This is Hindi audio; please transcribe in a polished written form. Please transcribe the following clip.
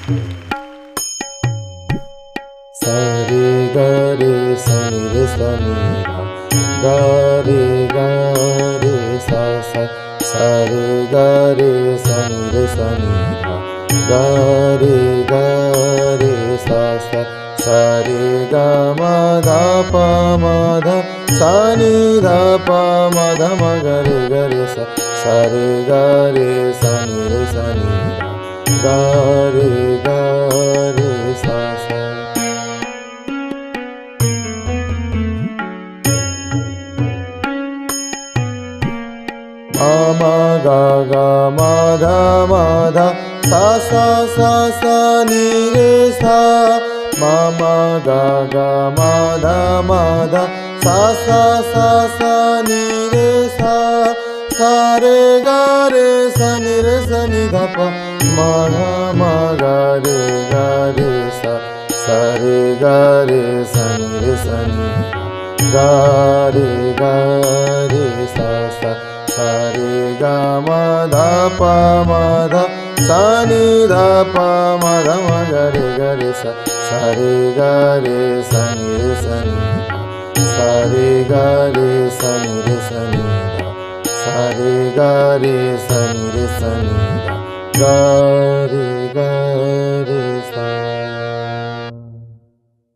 सा रे गा रे सा नि रे सा नि धा गा रे सा सा सा रे गा रे सा नि रे सा नि धा गा रे सा सा सा रे गा मा धा पा मा धा सा नि धा पा मा धा मा गा रे सा सा रे गा रे सा नि रे सा नि धा गा रे सा सा ma ga ga ma dha sa sa sa sa ni re sa ma ga ga ma dha sa sa sa sa ni re sa sa re ga re sa ni dha pa ma ga re sa sa re ga re sa ni ga re sa sa सा रे गा मा धा पा मा धा सा नि धा पा मा धा मा गा रे सा सा रे गा रे सा नि धा सा रे गा रे सा नि धा सा रे गा रे सा नि धा गा रे सा